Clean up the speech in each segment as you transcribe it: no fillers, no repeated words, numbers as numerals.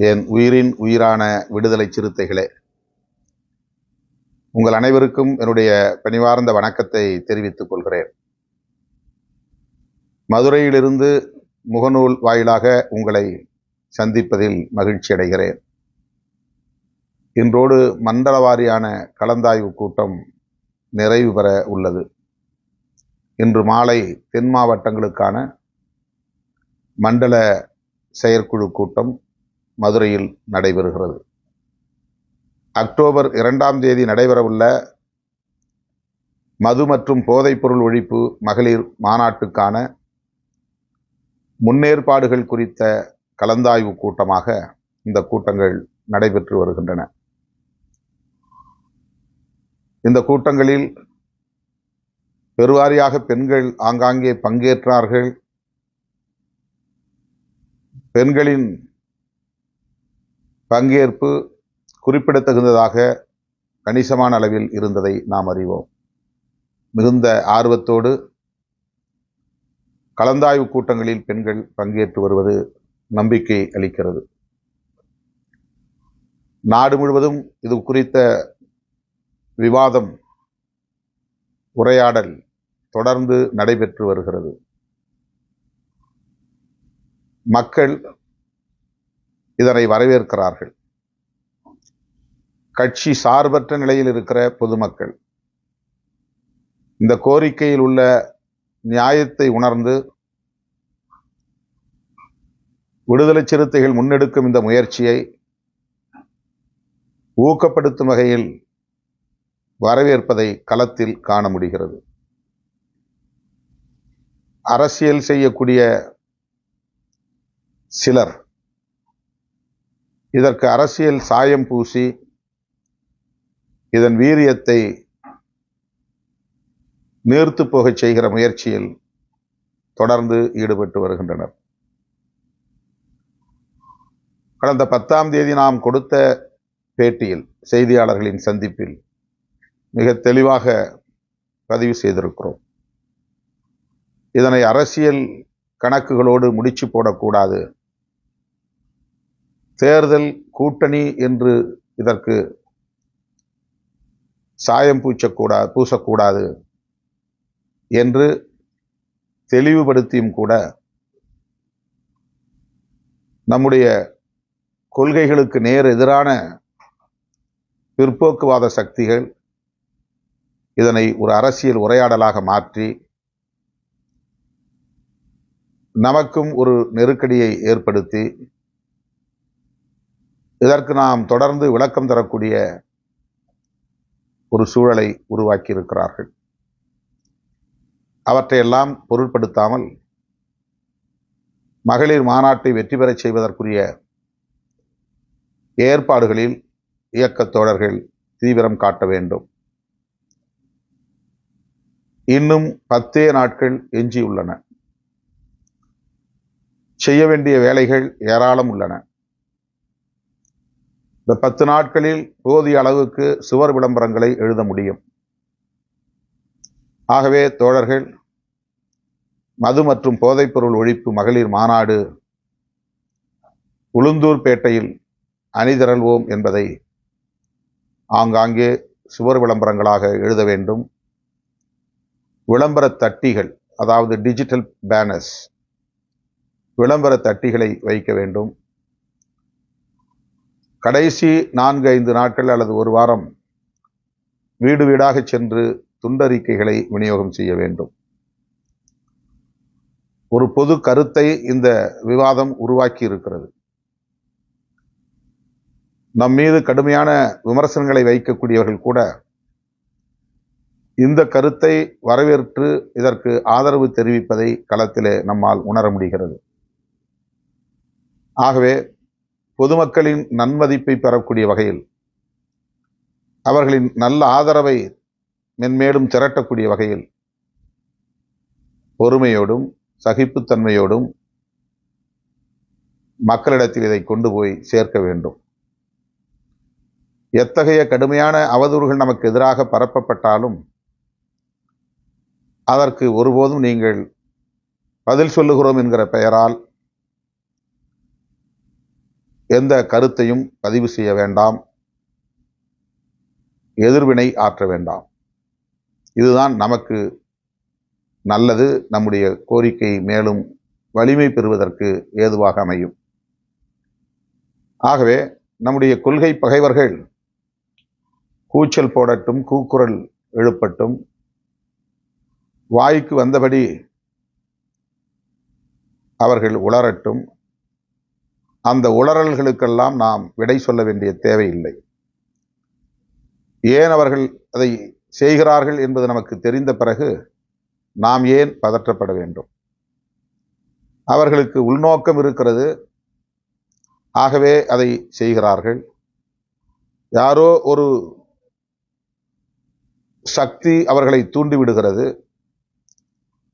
என் உயிரின் உயிரான விடுதலை சிறுத்தைகளே, உங்கள் அனைவருக்கும் என்னுடைய பணிவார்ந்த வணக்கத்தை தெரிவித்துக் கொள்கிறேன். மதுரையிலிருந்து முகநூல் வாயிலாக உங்களை சந்திப்பதில் மகிழ்ச்சி அடைகிறேன். இன்றோடு மண்டல வாரியான கலந்தாய்வு கூட்டம் நிறைவு பெற உள்ளது. இன்று மாலை தென் மாவட்டங்களுக்கான மண்டல செயற்குழு கூட்டம் மதுரையில் நடைபெறுகிறது. அக்டோபர் 2ஆம் தேதி நடைபெறவுள்ள மது மற்றும் போதைப்பொருள் ஒழிப்பு மகளிர் மாநாட்டுக்கான முன்னேற்பாடுகள் குறித்த கலந்தாய்வு கூட்டமாக இந்த கூட்டங்கள் நடைபெற்று வருகின்றன. இந்த கூட்டங்களில் பெருவாரியாக பெண்கள் ஆங்காங்கே பங்கேற்றார்கள். பெண்களின் பங்கேற்பு குறிப்பிடத்தகுந்ததாக கணிசமான அளவில் இருந்ததை நாம் அறிவோம். மிகுந்த ஆர்வத்தோடு கலந்தாய்வு கூட்டங்களில் பெண்கள் பங்கேற்று வருவது நம்பிக்கை அளிக்கிறது. நாடு முழுவதும் இது குறித்த விவாதம், உரையாடல் தொடர்ந்து நடைபெற்று வருகிறது. மக்கள் இதனை வரவேற்கிறார்கள். கட்சி சார்பற்ற நிலையில் இருக்கிற பொதுமக்கள் இந்த கோரிக்கையில் உள்ள நியாயத்தை உணர்ந்து விடுதலை சிறுத்தைகள் முன்னெடுக்கும் இந்த முயற்சியை ஊக்கப்படுத்தும் வகையில் வரவேற்பதை களத்தில் காண முடிகிறது. அரசியல் செய்யக்கூடிய சிலர் இதற்கு அரசியல் சாயம் பூசி இதன் வீரியத்தை நீர்த்து போகச் செய்கிற முயற்சியில் தொடர்ந்து ஈடுபட்டு வருகின்றனர். கடந்த 10ஆம் தேதி நாம் கொடுத்த பேட்டியில், செய்தியாளர்களின் சந்திப்பில் மிக தெளிவாக பதிவு செய்திருக்கிறோம். இதனை அரசியல் கணக்குகளோடு முடிச்சு போடக்கூடாது. தேர்தல் கூட்டணி என்று இதற்கு சாயம் பூசக்கூடாது என்று தெளிவுபடுத்தியும் கூட நம்முடைய கொள்கைகளுக்கு நேர் எதிரான பிற்போக்குவாத சக்திகள் இதனை ஒரு அரசியல் உரையாடலாக மாற்றி நமக்கும் ஒரு நெருக்கடியை ஏற்படுத்தி இதற்கு நாம் தொடர்ந்து விளக்கம் தரக்கூடிய ஒரு சூழலை உருவாக்கி இருக்கிறார்கள். அவற்றையெல்லாம் பொருட்படுத்தாமல் மகளிர் மாநாட்டை வெற்றி பெறச் செய்வதற்குரிய ஏற்பாடுகளில் இயக்கத் தோழர்கள் தீவிரம் காட்ட வேண்டும். இன்னும் 10 நாட்கள் எஞ்சியுள்ளன. செய்ய வேண்டிய வேலைகள் ஏராளம் உள்ளன. இந்த 10 நாட்களில் போதிய அளவுக்கு சுவர் விளம்பரங்களை எழுத முடியும். ஆகவே தோழர்கள், மது மற்றும் போதைப்பொருள் ஒழிப்பு மகளிர் மாநாடு உளுந்தூர்பேட்டையில் அணிதிரள்வோம் என்பதை ஆங்காங்கே சுவர் விளம்பரங்களாக எழுத வேண்டும். விளம்பர தட்டிகள், அதாவது டிஜிட்டல் பேனர்ஸ், விளம்பர தட்டிகளை வைக்க வேண்டும். கடைசி 4-5 நாட்கள் அல்லது ஒரு வாரம் வீடு வீடாக சென்று துண்டறிக்கைகளை விநியோகம் செய்ய வேண்டும். ஒரு பொது கருத்தை இந்த விவாதம் உருவாக்கி இருக்கிறது. நம் மீது கடுமையான விமர்சனங்களை வைக்கக்கூடியவர்கள் கூட இந்த கருத்தை வரவேற்று இதற்கு ஆதரவு தெரிவிப்பதை களத்திலே நம்மால் உணர முடிகிறது. ஆகவே பொதுமக்களின் நன்மதிப்பை பெறக்கூடிய வகையில், அவர்களின் நல்ல ஆதரவை மென்மேலும் திரட்டக்கூடிய வகையில் பொறுமையோடும் சகிப்புத்தன்மையோடும் மக்களிடத்தில் இதை கொண்டு போய் சேர்க்க வேண்டும். எத்தகைய கடுமையான அவதூறுகள் நமக்கு எதிராக பரப்பப்பட்டாலும் அதற்கு ஒருபோதும் நீங்கள் பதில் சொல்லுகிறோம் என்கிற பெயரால் எந்த கருத்தையும் பதிவு செய்ய வேண்டாம், எதிர்வினை ஆற்ற வேண்டாம். இதுதான் நமக்கு நல்லது, நம்முடைய கோரிக்கை மேலும் வலிமை பெறுவதற்கு ஏதுவாக அமையும். ஆகவே நம்முடைய கொள்கை பகைவர்கள் கூச்சல் போடட்டும், கூக்குரல் எழுப்பட்டும், வாய்க்கு வந்தபடி அவர்கள் உளரட்டும். அந்த உளறல்களுக்கெல்லாம் நாம் விடை சொல்ல வேண்டிய தேவையில்லை. ஏன் அவர்கள் அதை செய்கிறார்கள் என்பது நமக்கு தெரிந்த பிறகு நாம் ஏன் பதற்றப்பட வேண்டும்? அவர்களுக்கு உள்நோக்கம் இருக்கிறது, ஆகவே அதை செய்கிறார்கள். யாரோ ஒரு சக்தி அவர்களை தூண்டிவிடுகிறது,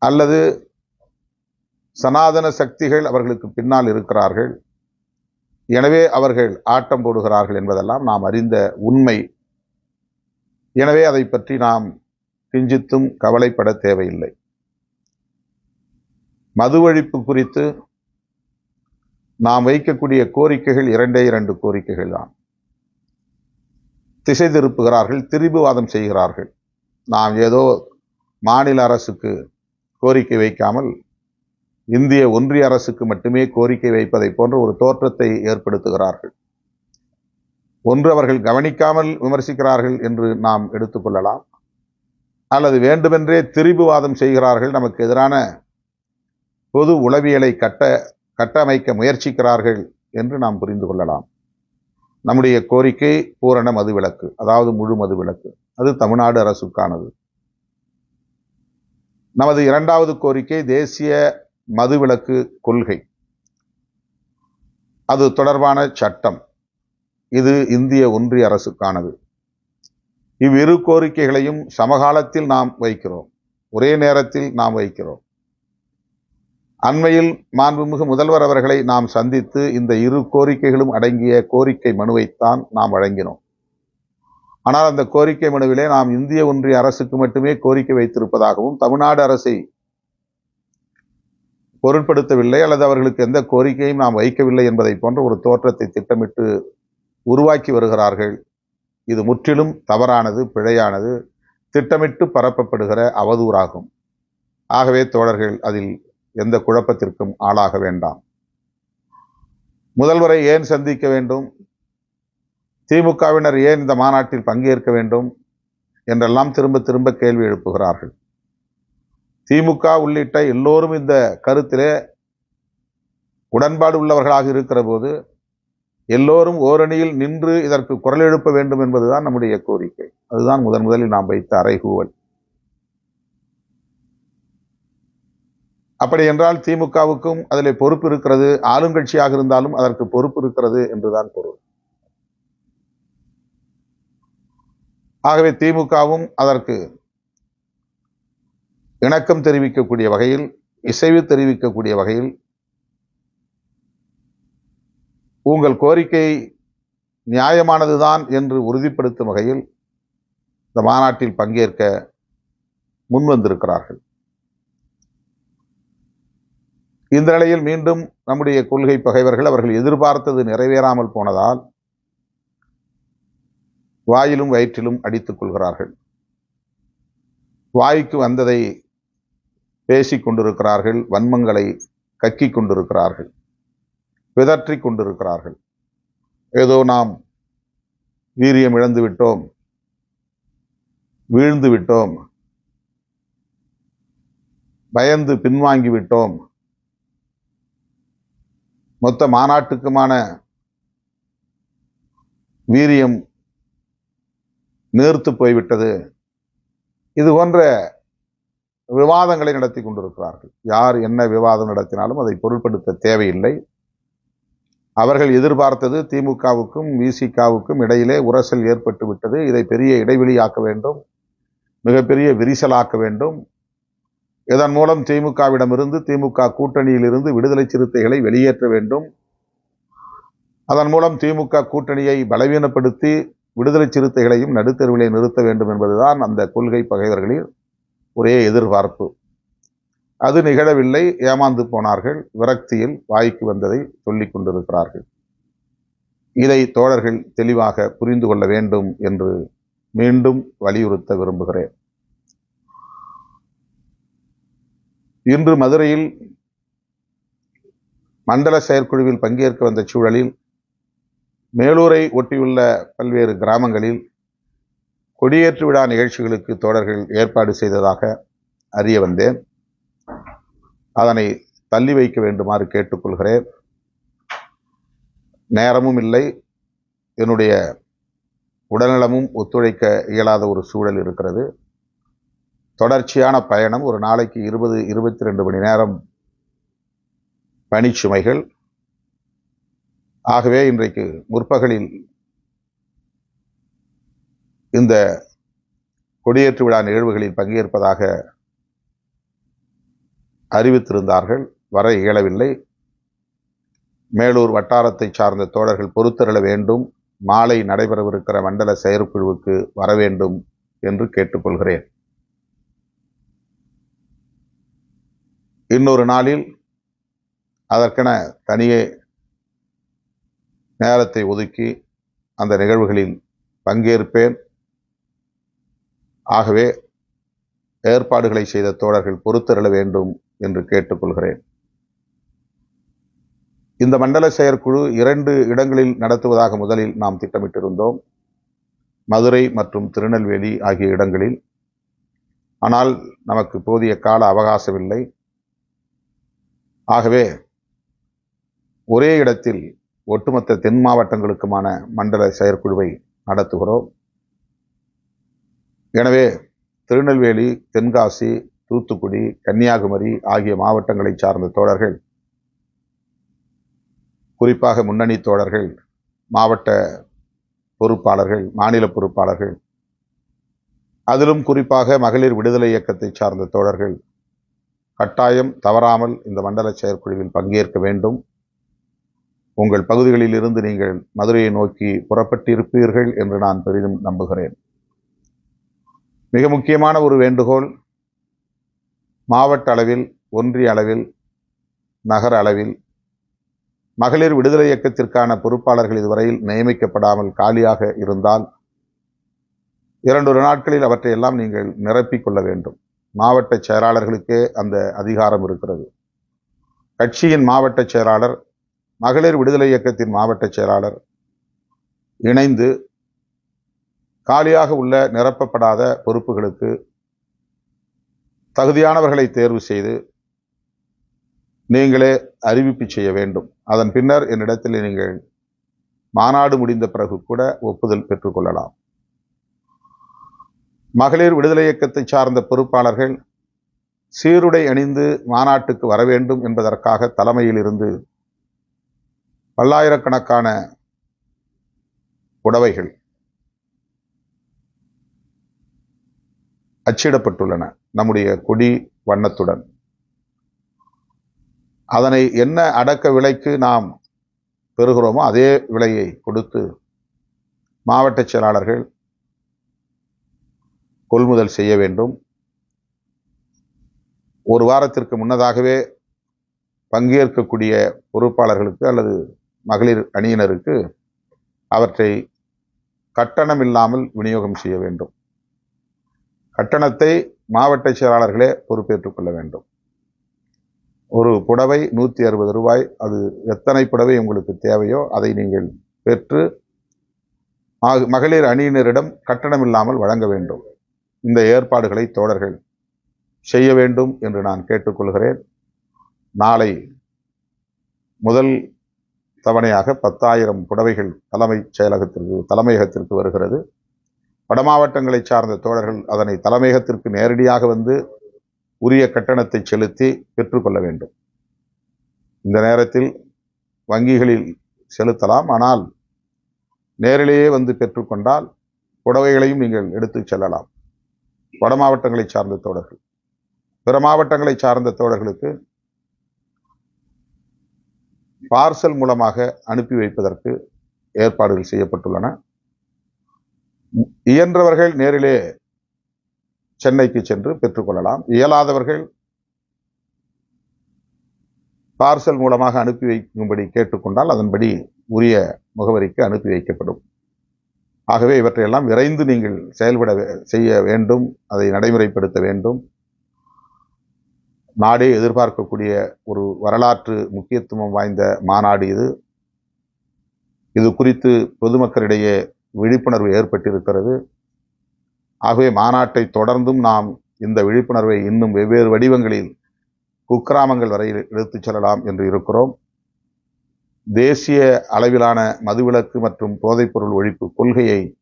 அல்லது சனாதன சக்திகள் அவர்களுக்கு பின்னால் இருக்கிறார்கள், எனவே அவர்கள் ஆட்டம் போடுகிறார்கள் என்பதெல்லாம் நாம் அறிந்த உண்மை. எனவே அதை பற்றி நாம் கிஞ்சித்தும் கவலைப்பட தேவையில்லை. மது ஒழிப்பு குறித்து நாம் வைக்கக்கூடிய கோரிக்கைகள் இரண்டு கோரிக்கைகள் தான். திசை திருப்புகிறார்கள், திரிபுவாதம் செய்கிறார்கள். நாம் ஏதோ மாநில அரசுக்கு கோரிக்கை வைக்காமல் இந்திய ஒன்றிய அரசுக்கு மட்டுமே கோரிக்கை வைப்பதை போன்ற ஒரு தோற்றத்தை ஏற்படுத்துகிறார்கள். ஒன்று அவர்கள் கவனிக்காமல் விமர்சிக்கிறார்கள் என்று நாம் எடுத்துக்கொள்ளலாம், அல்லது வேண்டுமென்றே திரிபுவாதம் செய்கிறார்கள், நமக்கு எதிரான பொது உளவியலை கட்டமைக்க முயற்சிக்கிறார்கள் என்று நாம் புரிந்து கொள்ளலாம். நம்முடைய கோரிக்கை பூரண மதுவிலக்கு, அதாவது முழு மதுவிலக்கு. அது தமிழ்நாடு அரசுக்கானது. நமது இரண்டாவது கோரிக்கை தேசிய மதுவிலக்கு கொள்கை, அது தொடர்பான சட்டம். இது இந்திய ஒன்றிய அரசுக்கானது. இவ்விரு கோரிக்கைகளையும் சமகாலத்தில் நாம் வைக்கிறோம், ஒரே நேரத்தில் நாம் வைக்கிறோம். அண்மையில் மாண்புமிகு முதல்வர் அவர்களை நாம் சந்தித்து இந்த இரு கோரிக்கைகளும் அடங்கிய கோரிக்கை மனுவைத்தான் நாம் வழங்கினோம். ஆனால் அந்த கோரிக்கை மனுவிலே நாம் இந்திய ஒன்றிய அரசுக்கு மட்டுமே கோரிக்கை வைத்திருப்பதாகவும், தமிழ்நாடு அரசை பொருட்படுத்தவில்லை அல்லது அவர்களுக்கு எந்த கோரிக்கையும் நாம் வைக்கவில்லை என்பதை போன்ற ஒரு தோற்றத்தை திட்டமிட்டு உருவாக்கி வருகிறார்கள். இது முற்றிலும் தவறானது, பிழையானது, திட்டமிட்டு பரப்பப்படுகிற அவதூறாகும். ஆகவே தோழர்கள் அதில் எந்த குழப்பத்திற்கும் ஆளாக வேண்டாம். முதல்வரை ஏன் சந்திக்க வேண்டும், திமுகவினர் ஏன் இந்த மாநாட்டில் பங்கேற்க வேண்டும் என்றெல்லாம் திரும்ப திரும்ப கேள்வி எழுப்புகிறார்கள். திமுக உள்ளிட்ட எல்லோரும் இந்த கருத்திலே உடன்பாடு உள்ளவர்களாக இருக்கிற போது எல்லோரும் ஓரணியில் நின்று இதற்கு குரல் எழுப்ப வேண்டும் என்பதுதான் நம்முடைய கோரிக்கை. அதுதான் முதலில் நாம் வைத்த அறைகூவல். அப்படி என்றால் திமுகவுக்கும் அதில் பொறுப்பு இருக்கிறது, ஆளுங்கட்சியாக இருந்தாலும் அதற்கு பொறுப்பு இருக்கிறது என்றுதான் பொருள். ஆகவே திமுகவும் அதற்கு இணக்கம் தெரிவிக்கக்கூடிய வகையில், இசைவு தெரிவிக்கக்கூடிய வகையில், உங்கள் கோரிக்கை நியாயமானதுதான் என்று உறுதிப்படுத்தும் வகையில் இந்த மாநாட்டில் பங்கேற்க முன்வந்திருக்கிறார்கள். இந்த நிலையில் மீண்டும் நம்முடைய கொள்கை பகைவர்கள் அவர்கள் எதிர்பார்த்தது நிறைவேறாமல் போனதால் வாயிலும் வயிற்றிலும் அடித்துக் கொள்கிறார்கள். வாய்க்கு வந்ததை பேசிக் கொண்டிருக்கிறார்கள், வன்மங்களை கக்கிக் கொண்டிருக்கிறார்கள், பிதற்றிக் கொண்டிருக்கிறார்கள். ஏதோ நாம் வீரியம் இழந்து விட்டோம், வீழ்ந்து விட்டோம், பயந்து பின்வாங்கி விட்டோம், மொத்த மாநாட்டுக்குமான வீரியம் நீர்த்து போய்விட்டது, இது போன்ற விவாதங்களை நடத்தி கொண்டிருக்கிறார்கள். யார் என்ன விவாதம் நடத்தினாலும் அதை பொருட்படுத்த தேவையில்லை. அவர்கள் எதிர்பார்த்தது திமுகவுக்கும் விசிகாவுக்கும் இடையிலே உரசல் ஏற்பட்டு விட்டது, இதை பெரிய இடைவெளியாக்க வேண்டும், மிகப்பெரிய விரிசலாக்க வேண்டும், இதன் மூலம் திமுகவிடமிருந்து, திமுக கூட்டணியிலிருந்து விடுதலை சிறுத்தைகளை வெளியேற்ற வேண்டும், அதன் மூலம் திமுக கூட்டணியை பலவீனப்படுத்தி விடுதலை சிறுத்தைகளையும் நடுத்தருவிலே நிறுத்த வேண்டும் என்பதுதான் அந்த கொள்கை பகைவர்களின் ஒரே எதிர்பார்ப்பு. அது நிகழவில்லை, ஏமாந்து போனார்கள், விரக்தியில் வாய்க்கு வந்ததை சொல்லிக் கொண்டிருக்கிறார்கள். இதை தோழர்கள் தெளிவாக புரிந்து கொள்ள வேண்டும் என்று மீண்டும் வலியுறுத்த விரும்புகிறேன். இன்று மதுரையில் மண்டல செயற்குழுவில் பங்கேற்க வந்த சூழலில் மேலூரை ஒட்டியுள்ள பல்வேறு கிராமங்களில் கொடியேற்று விழா நிகழ்ச்சிகளுக்கு தோழர்கள் ஏற்பாடு செய்ததாக அறிய வந்தேன். அதனை தள்ளி வைக்க வேண்டுமாறு கேட்டுக்கொள்கிறேன். நேரமும் இல்லை, என்னுடைய உடல்நலமும் ஒத்துழைக்க இயலாத ஒரு சூழல் இருக்கிறது. தொடர்ச்சியான பயணம், ஒரு நாளைக்கு 20-22 மணி நேரம் பணிச்சுமைகள். ஆகவே இன்றைக்கு முற்பகலில் இந்த கொடியேற்று விழா நிகழ்வுகளில் பங்கேற்பதாக அறிவித்திருந்தார்கள். வர இயலவில்லை. மேலூர் வட்டாரத்தை சார்ந்த தோழர்கள் பொறுத்தருள வேண்டும். மாலை நடைபெறவிருக்கிற மண்டல செயற்குழுவுக்கு வர வேண்டும் என்று கேட்டுக்கொள்கிறேன். இன்னொரு நாளில் அதற்கென தனியே நேரத்தை ஒதுக்கி அந்த நிகழ்வுகளில் பங்கேற்பேன். ஆகவே ஏற்பாடுகளை செய்த தோழர்கள் பொறுத்தருள வேண்டும் என்று கேட்டுக்கொள்கிறேன். இந்த மண்டல செயற்குழு 2 இடங்களில் நடத்துவதாக முதலில் நாம் திட்டமிட்டிருந்தோம், மதுரை மற்றும் திருநெல்வேலி ஆகிய இடங்களில். ஆனால் நமக்கு போதிய கால அவகாசம் இல்லை. ஆகவே ஒரே இடத்தில் ஒட்டுமொத்த தென் மாவட்டங்களுக்குமான மண்டல செயற்குழுவை நடத்துகிறோம். எனவே திருநெல்வேலி, தென்காசி, தூத்துக்குடி, கன்னியாகுமரி ஆகிய மாவட்டங்களை சார்ந்த தோழர்கள், குறிப்பாக முன்னணி தோழர்கள், மாவட்ட பொறுப்பாளர்கள், மாநில பொறுப்பாளர்கள், அதிலும் குறிப்பாக மகளிர் விடுதலை இயக்கத்தை சார்ந்த தோழர்கள் கட்டாயம் தவறாமல் இந்த மண்டல செயற்குழுவில் பங்கேற்க வேண்டும். உங்கள் பகுதிகளில் இருந்து நீங்கள் மதுரையை நோக்கி புறப்பட்டிருப்பீர்கள் என்று நான் பெரிதும் நம்புகிறேன். மிக முக்கியமான ஒரு வேண்டுகோள், மாவட்ட அளவில், ஒன்றிய அளவில், நகர அளவில் மகளிர் விடுதலை இயக்கத்திற்கான பொறுப்பாளர்கள் இதுவரையில் நியமிக்கப்படாமல் காலியாக இருந்தால் 2 நாட்களில் அவற்றையெல்லாம் நீங்கள் நிரப்பிக் கொள்ள வேண்டும். மாவட்ட செயலாளர்களுக்கே அந்த அதிகாரம் இருக்கிறது. கட்சியின் மாவட்ட செயலாளர், மகளிர் விடுதலை இயக்கத்தின் மாவட்ட செயலாளர் இணைந்து காலியாக உள்ள நிரப்பப்படாத பொறுப்புகளுக்கு தகுதியானவர்களை தேர்வு செய்து நீங்களே அறிவிப்பு செய்ய வேண்டும். அதன் பின்னர் என்னிடத்தில் நீங்கள் மாநாடு முடிந்த பிறகு கூட ஒப்புதல் பெற்றுக்கொள்ளலாம். மகளிர் விடுதலை இயக்கத்தை சார்ந்த பொறுப்பாளர்கள் சீருடை அணிந்து மாநாட்டுக்கு வர வேண்டும் என்பதற்காக தலைமையில் இருந்து பல்லாயிரக்கணக்கான புடவைகள் அச்சிடப்பட்டுள்ளன நம்முடைய கொடி வண்ணத்துடன். அதனை என்ன அடக்க விலைக்கு நாம் பெறுகிறோமோ அதே விலையை கொடுத்து மாவட்ட செயலாளர்கள் கொள்முதல் செய்ய வேண்டும். ஒரு வாரத்திற்கு முன்னதாகவே பங்கேற்கக்கூடிய பொறுப்பாளர்களுக்கு அல்லது மகளிர் அணியினருக்கு அவற்றை கட்டணம் இல்லாமல் விநியோகம் செய்ய வேண்டும். கட்டணத்தை மாவட்ட செயலாளர்களே பொறுப்பேற்றுக் கொள்ள வேண்டும். ஒரு புடவை 160 ரூபாய். அது எத்தனை புடவை உங்களுக்கு தேவையோ அதை நீங்கள் பெற்று மகளிர் அணியினரிடம் கட்டணம் இல்லாமல் வழங்க வேண்டும். இந்த ஏற்பாடுகளை தோழர்கள் செய்ய வேண்டும் என்று நான் கேட்டுக்கொள்கிறேன். நாளை முதல் தவணையாக 10,000 புடவைகள் தலைமையகத்திற்கு வருகிறது. வடமாவட்டங்களை சார்ந்த தோழர்கள் அதனை தலைமையகத்திற்கு நேரடியாக வந்து உரிய கட்டணத்தை செலுத்தி பெற்றுக்கொள்ள வேண்டும். இந்த நேரத்தில் வங்கிகளில் செலுத்தலாம். ஆனால் நேரிலேயே வந்து பெற்றுக்கொண்டால் புடவைகளையும் நீங்கள் எடுத்துச் செல்லலாம். வட மாவட்டங்களை சார்ந்த தோழர்கள், பிற மாவட்டங்களை சார்ந்த தோழர்களுக்கு பார்சல் மூலமாக அனுப்பி வைப்பதற்கு ஏற்பாடுகள் செய்யப்பட்டுள்ளன. இயன்றவர்கள் நேரிலே சென்னைக்கு சென்று பெற்றுக்கொள்ளலாம். இயலாதவர்கள் பார்சல் மூலமாக அனுப்பி வைக்கும்படி கேட்டுக்கொண்டால் அதன்படி உரிய முகவரிக்கு அனுப்பி வைக்கப்படும். ஆகவே இவற்றையெல்லாம் விரைந்து நீங்கள் செய்ய வேண்டும், அதை நடைமுறைப்படுத்த வேண்டும். நாடே எதிர்பார்க்கக்கூடிய ஒரு வரலாற்று முக்கியத்துவம் வாய்ந்த மாநாடு இது. இது குறித்து பொதுமக்களிடையே விழிப்புணர்வு ஏற்பட்டிருக்கிறது. ஆகவே மாநாட்டை தொடர்ந்தும் நாம் இந்த விழிப்புணர்வை இன்னும் வெவ்வேறு வடிவங்களில் குக்கிராமங்கள் வரை எடுத்துச் செல்லலாம் என்று இருக்கிறோம். தேசிய அளவிலான மதுவிலக்கு மற்றும் போதைப்பொருள் ஒழிப்பு கொள்கையை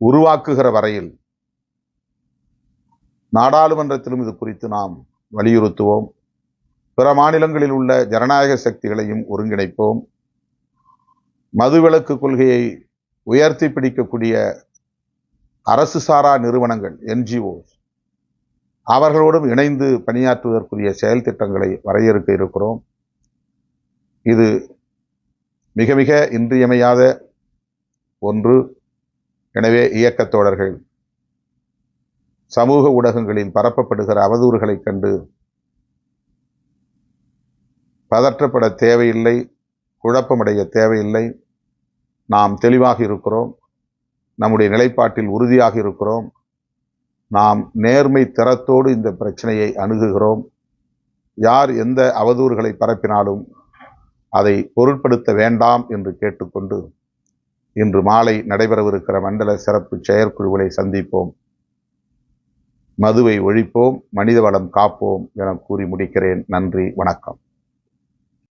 உருவாக்குகிற வரையில் நாடாளுமன்றத்திலும் இது குறித்து நாம் வலியுறுத்துவோம். பிற மாநிலங்களில் உள்ள ஜனநாயக சக்திகளையும் ஒருங்கிணைப்போம். மதுவிலக்கு கொள்கையை உயர்த்தி பிடிக்கக்கூடிய அரசு சாரா நிறுவனங்கள், NGOs, அவர்களோடும் இணைந்து பணியாற்றுவதற்குரிய செயல் திட்டங்களை வரையறுக்க இருக்கிறோம். இது மிக மிக இன்றியமையாத ஒன்று. எனவே இயக்கத் தோழர்கள் சமூக ஊடகங்களில் பரப்பப்படுகிற அவதூறுகளைக் கண்டு பதற்றப்பட தேவையில்லை, குழப்பமடைய தேவையில்லை. நாம் தெளிவாக இருக்கிறோம், நம்முடைய நிலைப்பாட்டில் உறுதியாக இருக்கிறோம். நாம் நேர்மை திறத்தோடு இந்த பிரச்சனையை அணுகுகிறோம். யார் எந்த அவதூறுகளை பரப்பினாலும் அதை பொருட்படுத்த வேண்டாம் என்று கேட்டுக்கொண்டு இன்று மாலை நடைபெறவிருக்கிற மண்டல சிறப்பு செயற்குழுவை சந்திப்போம். மதுவை ஒழிப்போம், மனித வளம் காப்போம் என கூறி முடிக்கிறேன். நன்றி, வணக்கம்.